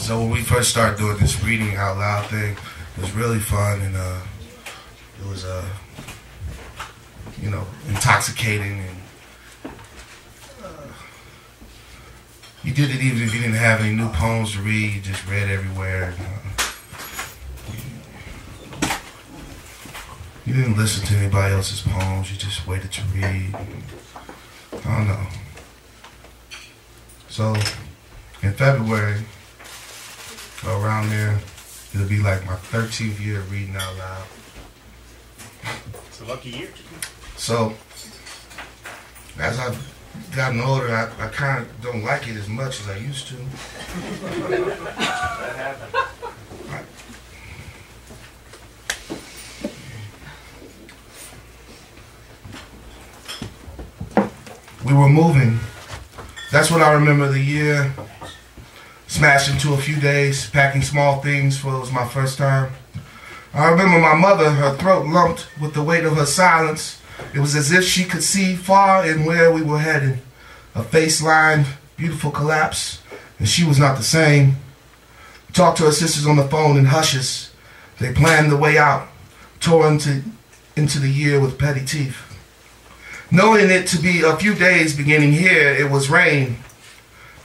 So when we first started doing this reading out loud thing, it was really fun, and it was you know, intoxicating, and you did it even if you didn't have any new poems to read. You just read everywhere. And, you didn't listen to anybody else's poems. You just waited to read. I don't know. So in February, around there, it'll be like my 13th year of reading out loud. It's a lucky year. So as I've gotten older, I kind of don't like it as much as I used to. That happened. We were moving. That's what I remember the year. Smashed into a few days, packing small things for it was my first time. I remember my mother, her throat lumped with the weight of her silence. It was as if she could see far and where we were headed. A face lined, beautiful collapse, and she was not the same. Talked to her sisters on the phone in hushes. They planned the way out, tore into the year with petty teeth. Knowing it to be a few days beginning here, it was rain.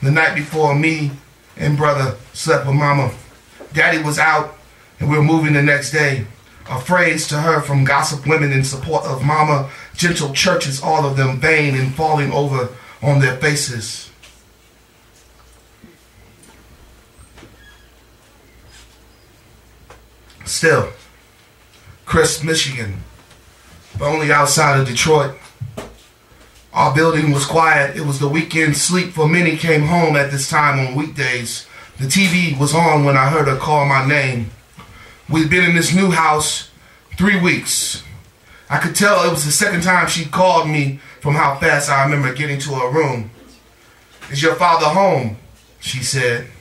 The night before, me and brother slept with mama. Daddy was out, and we were moving the next day. A phrase to her from gossip women in support of mama, gentle churches, all of them vain and falling over on their faces. Still, Crisp, Michigan, but only outside of Detroit. Our building was quiet. It was the weekend sleep for many came home at this time on weekdays. The TV was on when I heard her call my name. We'd been in this new house 3 weeks. I could tell it was the second time she called me from how fast I remember getting to her room. "Is your father home?" she said.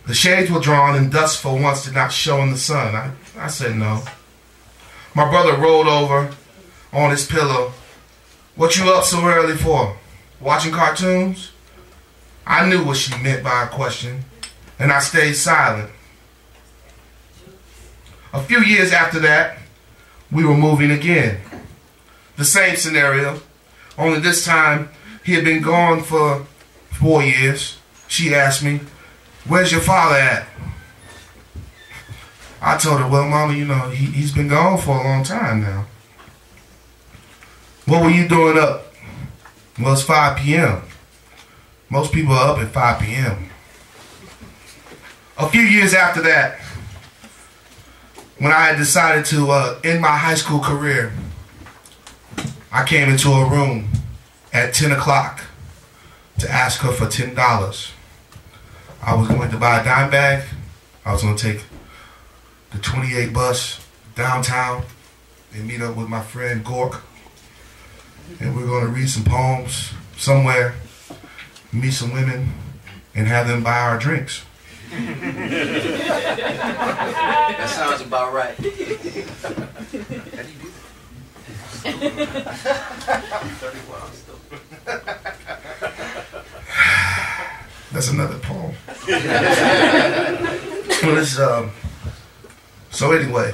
The shades were drawn and dust for once did not show in the sun. I said no. My brother rolled over on his pillow. "What you up so early for? Watching cartoons?" I knew what she meant by her question, and I stayed silent. A few years after that, we were moving again. The same scenario, only this time he had been gone for 4 years. She asked me, "Where's your father at?" I told her, "Well, Mama, you know, he's been gone for a long time now." "What were you doing up?" "Well, it's 5 p.m. Most people are up at 5 p.m. A few years after that, when I had decided to end my high school career, I came into a room at 10 o'clock to ask her for $10. I was going to buy a dime bag. I was going to take the 28 bus downtown and meet up with my friend Gork. And we're going to read some poems somewhere, meet some women, and have them buy our drinks. That sounds about right. How do you do that? 31 still. That's another poem. Well, it's, so anyway,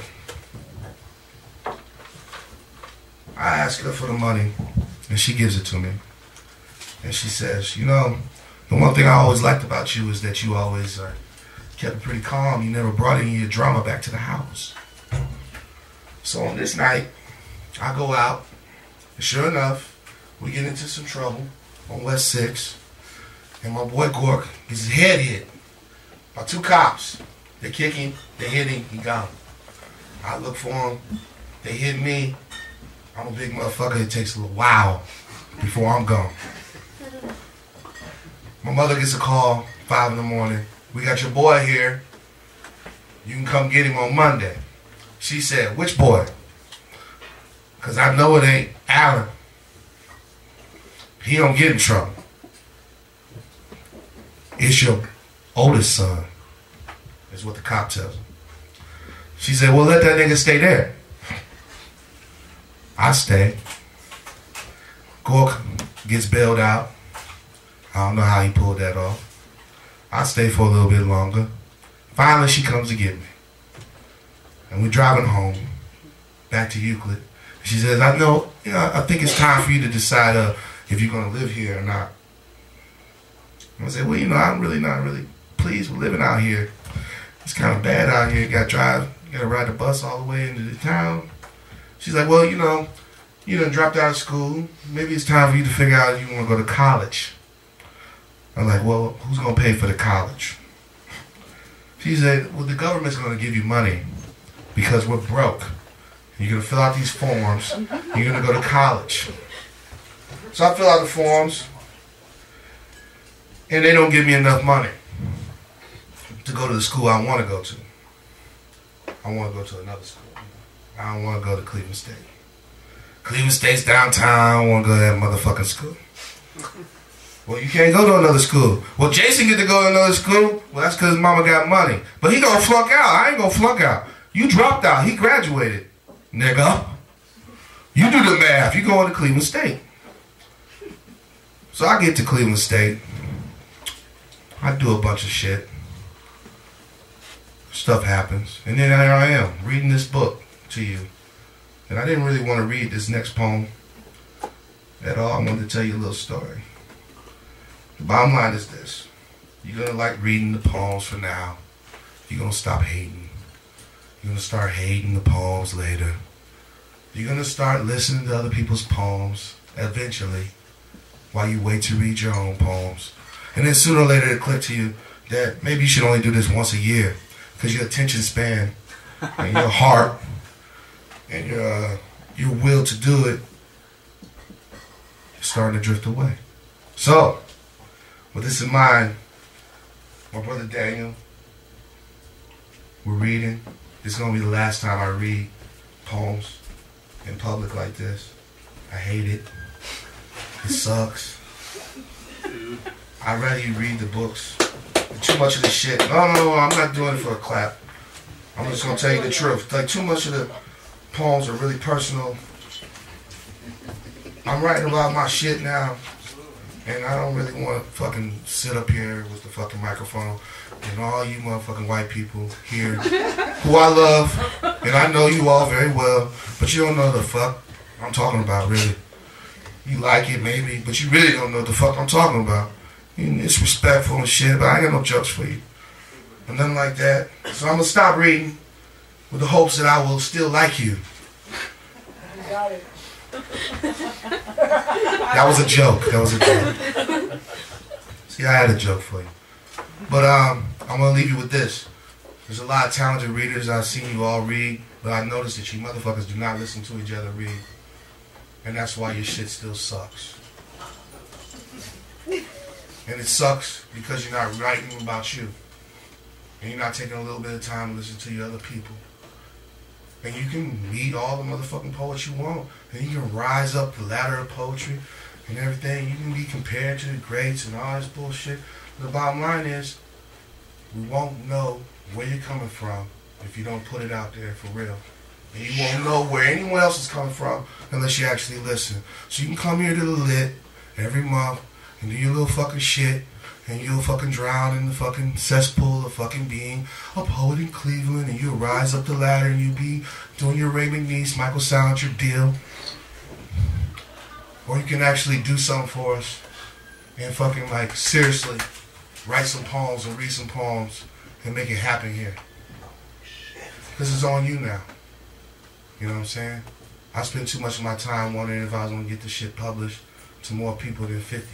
I ask her for the money, and she gives it to me. And she says, "You know, the one thing I always liked about you is that you always kept it pretty calm. You never brought any of your drama back to the house." So on this night, I go out, and sure enough, we get into some trouble on West 6, and my boy Gork gets his head hit by 2 cops. They kick him, they hit him, he gone. I look for him, they hit me. I'm a big motherfucker, it takes a little while before I'm gone. My mother gets a call, 5 in the morning. "We got your boy here. You can come get him on Monday." She said, "Which boy?" Because I know it ain't Alan. He don't get in trouble. "It's your oldest son," is what the cop tells him. She said, "Well, let that nigga stay there." I stay. Gork gets bailed out. I don't know how he pulled that off. I stay for a little bit longer. Finally, she comes to get me. And we're driving home, back to Euclid. She says, I know, I think it's time for you to decide if you're going to live here or not. And I said, well, I'm really not really pleased with living out here. It's kind of bad out here. You got to ride the bus all the way into the town. She's like, well, you done dropped out of school. Maybe it's time for you to figure out if you want to go to college. I'm like, well, who's going to pay for the college? She said, well, the government's going to give you money because we're broke. You're going to fill out these forms. You're going to go to college. So I fill out the forms, and they don't give me enough money to go to the school I want to go to. I want to go to another school. I don't want to go to Cleveland State. Cleveland State's downtown. I want to go to that motherfucking school. Well, you can't go to another school. Well, Jason get to go to another school. Well, that's because his mama got money. But he gonna flunk out. I ain't gonna flunk out. You dropped out. He graduated. Nigga. You do the math. You going to Cleveland State. So I get to Cleveland State. I do a bunch of shit. Stuff happens. And then here I am, reading this book to you. And I didn't really want to read this next poem at all. I wanted to tell you a little story. The bottom line is this. You're going to like reading the poems for now. You're going to stop hating. You're going to start hating the poems later. You're going to start listening to other people's poems eventually while you wait to read your own poems. And then sooner or later it'll click to you that maybe you should only do this once a year because your attention span and your heart and your will to do it is starting to drift away. So, with this in mind, my brother Daniel, we're reading. This is going to be the last time I read poems in public like this. I hate it. It sucks. I'd rather you read the books. Too much of the shit. No, I'm not doing it for a clap. I'm just going to tell you the truth. Like, too much of the poems are really personal. I'm writing about my shit now. And I don't really want to fucking sit up here with the fucking microphone and all you motherfucking white people here who I love, and I know you all very well, but you don't know the fuck I'm talking about, really. You like it, maybe, but you really don't know the fuck I'm talking about. It's respectful and shit, but I ain't got no jokes for you. Or nothing like that. So I'm going to stop reading with the hopes that I will still like you. You got it. That was a joke. That was a joke. See, I had a joke for you. But I'm going to leave you with this. There's a lot of talented readers. I've seen you all read, but I noticed that you motherfuckers do not listen to each other read. And that's why your shit still sucks. And it sucks because you're not writing about you. And you're not taking a little bit of time to listen to your other people. And you can read all the motherfucking poets you want. And you can rise up the ladder of poetry and everything. You can be compared to the greats and all this bullshit. But the bottom line is, we won't know where you're coming from if you don't put it out there for real. And you won't know where anyone else is coming from unless you actually listen. So you can come here to the Lit every month and do your little fucking shit, and you'll fucking drown in the fucking cesspool of fucking being a poet in Cleveland, and you'll rise up the ladder and you'll be doing your Ray McNeese, Michael Salinger deal. Or you can actually do something for us and fucking, like, seriously write some poems and read some poems and make it happen here. This is on you now. You know what I'm saying? I spend too much of my time wondering if I was going to get this shit published to more people than 50.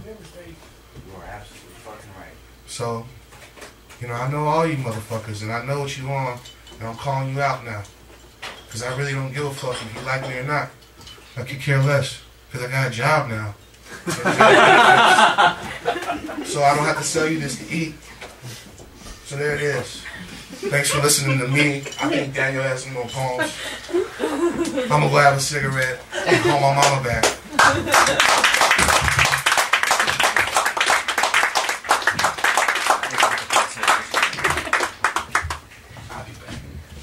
You are absolutely fucking right. So, I know all you motherfuckers, and I know what you on, and I'm calling you out now. Because I really don't give a fuck if you like me or not. I could care less, because I got a job now. So I don't have to sell you this to eat. So there it is. Thanks for listening to me. I think Daniel has some more poems. I'm going to go have a cigarette and call my mama back.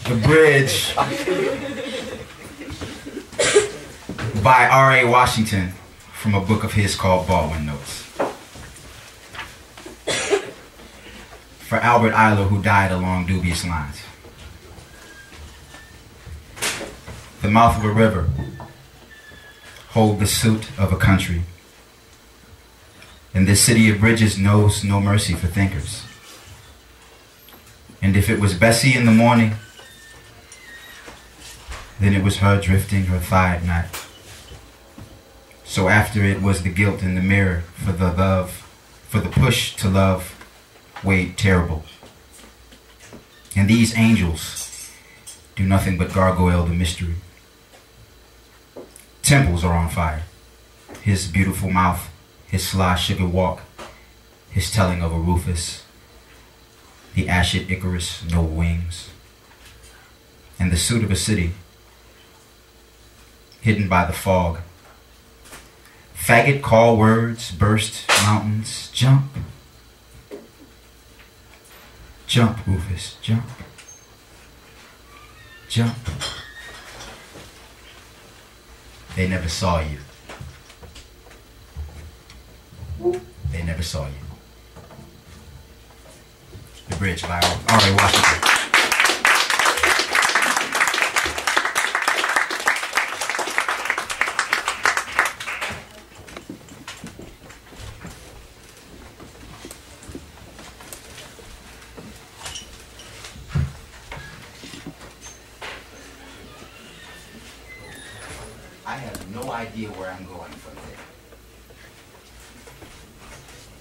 The Bridge by R.A. Washington from a book of his called Baldwin Notes. for Albert Eiler, who died along dubious lines. The mouth of a river hold the suit of a country. And this city of bridges knows no mercy for thinkers. And if it was Bessie in the morning, then it was her drifting her thigh at night. So after it was the guilt in the mirror for the love, for the push to love weighed terrible. And these angels do nothing but gargoyle the mystery. Temples are on fire. His beautiful mouth, his sly sugar walk, his telling of a Rufus, the ashed Icarus, no wings, and the suit of a city hidden by the fog. Faggot call words, burst mountains, jump. Jump, Rufus, jump. Jump. They never saw you. They never saw you. The Bridge by R.A. Washington. I have no idea where I'm going from there.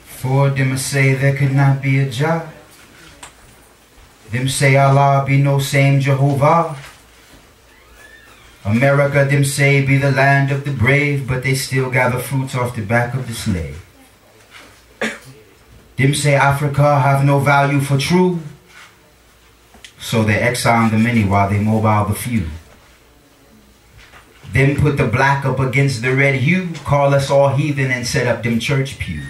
For them say there could not be a Jah. Them say Allah be no same Jehovah. America, them say, be the land of the brave, but they still gather fruits off the back of the slave. Them say Africa have no value for true, so they exile the many while they mobile the few. Them put the black up against the red hue, call us all heathen and set up them church pew.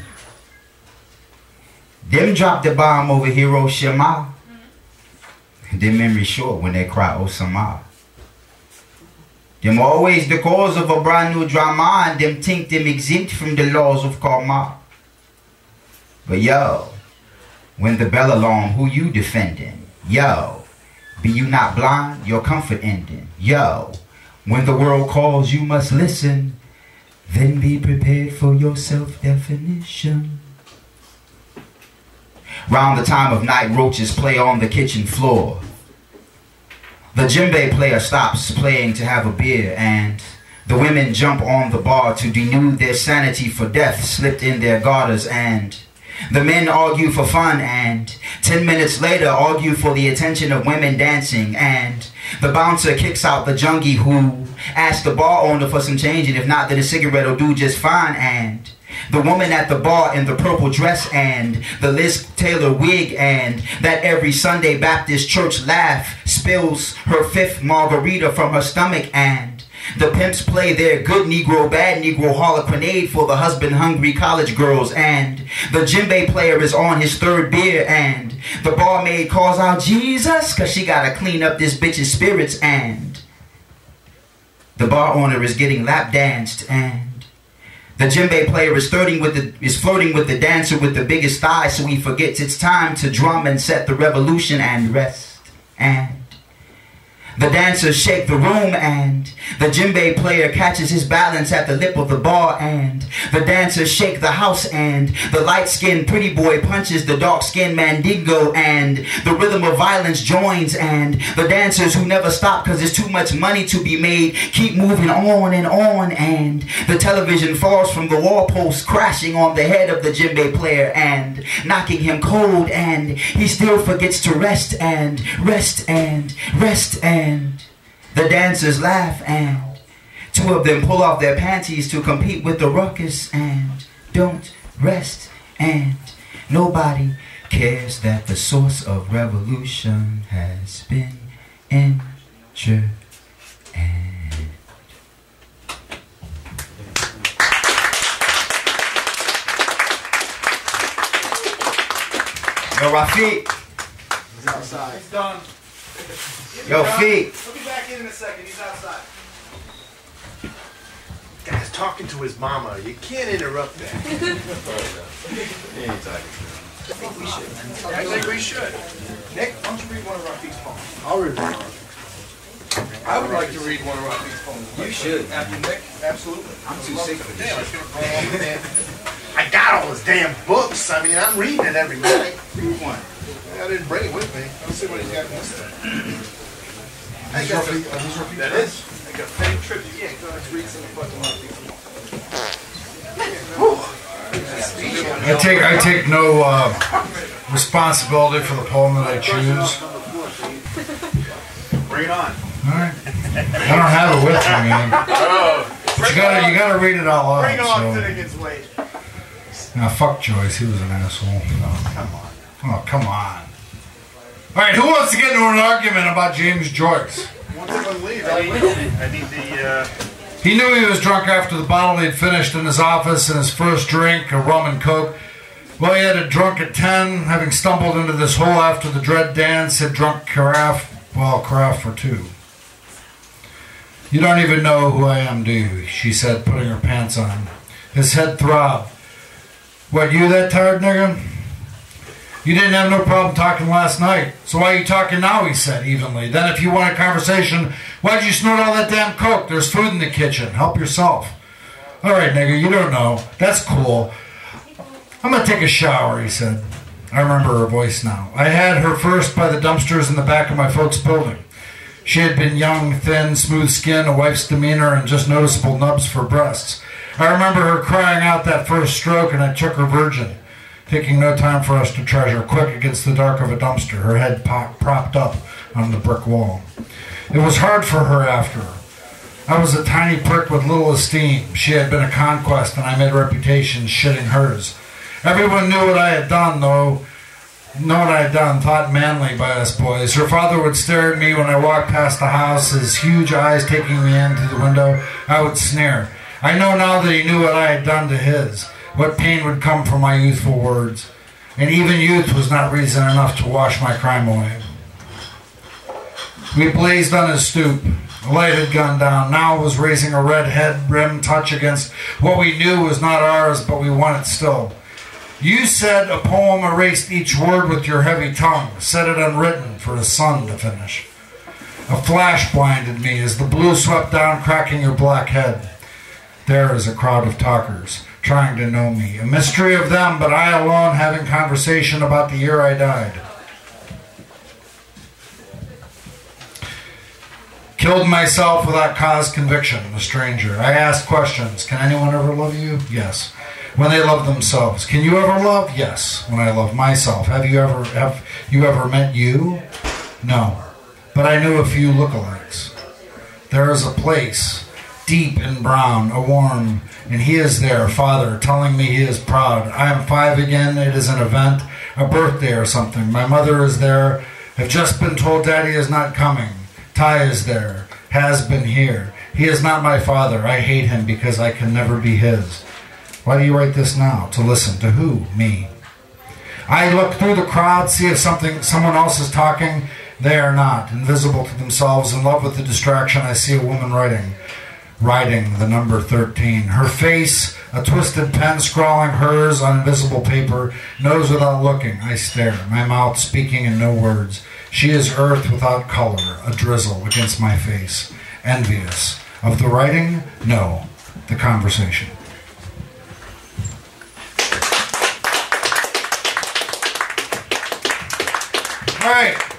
Them drop the bomb over Hiroshima. Them memory short when they cry Osama. Them always the cause of a brand new drama, and them think them exempt from the laws of karma. But yo, when the bell alarm, who you defending? Yo, be you not blind, your comfort ending. Yo, when the world calls, you must listen. Then be prepared for your self-definition. Round the time of night, roaches play on the kitchen floor. The djembe player stops playing to have a beer, and the women jump on the bar to denude their sanity for death slipped in their garters, and the men argue for fun, and 10 minutes later argue for the attention of women dancing, and the bouncer kicks out the junkie who asks the bar owner for some change, and if not, then a cigarette will do just fine, and the woman at the bar in the purple dress and the Liz Taylor wig and that every Sunday Baptist church laugh spills her 5th margarita from her stomach, and the pimps play their good Negro, bad Negro harlequinade for the husband-hungry college girls, and the djembe player is on his 3rd beer, and the barmaid calls out Jesus cause she gotta clean up this bitch's spirits, and the bar owner is getting lap danced, and the djembe player is flirting with the dancer with the biggest thighs, so he forgets it's time to drum and set the revolution and rest. And the dancers shake the room, and the djembe player catches his balance at the lip of the bar, and the dancers shake the house, and the light-skinned pretty boy punches the dark-skinned mandingo, and the rhythm of violence joins, and the dancers who never stop because there's too much money to be made keep moving on, and the television falls from the wall post, crashing on the head of the djembe player and knocking him cold, and he still forgets to rest and rest and rest, and the dancers laugh, and 2 of them pull off their panties to compete with the ruckus, and don't rest, and nobody cares that the source of revolution has been injured. Yo, Rafiq. He's outside. It's done. Yo, Feet. He'll be back in a second. He's outside. Guy's talking to his mama. You can't interrupt that. He ain't talking to him. I think we should. Nick, why don't you read one of Rafi's poems? I'll read one. I would like to read one of Rafi's poems. You should. After Nick, absolutely. I'm too sick for this shit. I got all his damn books. I mean, I'm reading it every night. Read one. I didn't bring it with me. Let's see what he's got in this thing. I got that is. I got fake tribute. Yeah, go ahead, read some fucking Rafi's I take no responsibility for the poem that I choose. Bring it on. All right. I don't have it with me, man. But you gotta read it out loud. Bring on So. till it gets late. Now, fuck Joyce. He was an asshole. Oh, come on. Oh, come on. All right, who wants to get into an argument about James Joyce? Once everyone leaves, I need the. He knew he was drunk after the bottle he'd finished in his office and his first drink, a rum and coke. Well, he had a drunk at 10, having stumbled into this hole after the dread dance, had drunk carafe for 2. You don't even know who I am, do you? She said, putting her pants on. His head throbbed. What, you that tired, nigga? You didn't have no problem talking last night. So why are you talking now, he said evenly. Then if you want a conversation, why'd you snort all that damn coke? There's food in the kitchen. Help yourself. All right, nigga, you don't know. That's cool. I'm going to take a shower, he said. I remember her voice now. I had her first by the dumpsters in the back of my folks' building. She had been young, thin, smooth skin, a wife's demeanor, and just noticeable nubs for breasts. I remember her crying out that first stroke, and I took her virgin, taking no time for us to treasure, quick against the dark of a dumpster, her head propped up on the brick wall. It was hard for her after. I was a tiny prick with little esteem. She had been a conquest, and I made reputations shitting hers. Everyone knew what I had done, though. Know what I had done, thought manly by us boys. Her father would stare at me when I walked past the house, his huge eyes taking me in through the window. I would sneer. I know now that he knew what I had done to his, what pain would come from my youthful words. And even youth was not reason enough to wash my crime away. We blazed on his stoop. The light had gone down. Now it was raising a red head rim touch against what we knew was not ours, but we want it still. You said a poem erased each word with your heavy tongue, set it unwritten for the sun to finish. A flash blinded me as the blue swept down, cracking your black head. There is a crowd of talkers, trying to know me. A mystery of them, but I alone having conversation about the year I died. Killed myself without cause conviction, a stranger. I asked questions. Can anyone ever love you? Yes. When they love themselves. Can you ever love? Yes. When I love myself. Have you ever met you? No. But I knew a few lookalikes. There is a place, deep in brown, a warm, and he is there, Father, telling me he is proud. I am 5 again. It is an event, a birthday or something. My mother is there. Have just been told Daddy is not coming. Ty is there. Has been here. He is not my father. I hate him because I can never be his. Why do you write this now? To listen. To who? Me. I look through the crowd, see if someone else is talking. They are not. Invisible to themselves, in love with the distraction, I see a woman writing the number 13. Her face, a twisted pen scrawling hers on invisible paper, knows without looking. I stare, my mouth speaking in no words. She is earth without color, a drizzle against my face. Envious. Of the writing? No. The conversation. All right.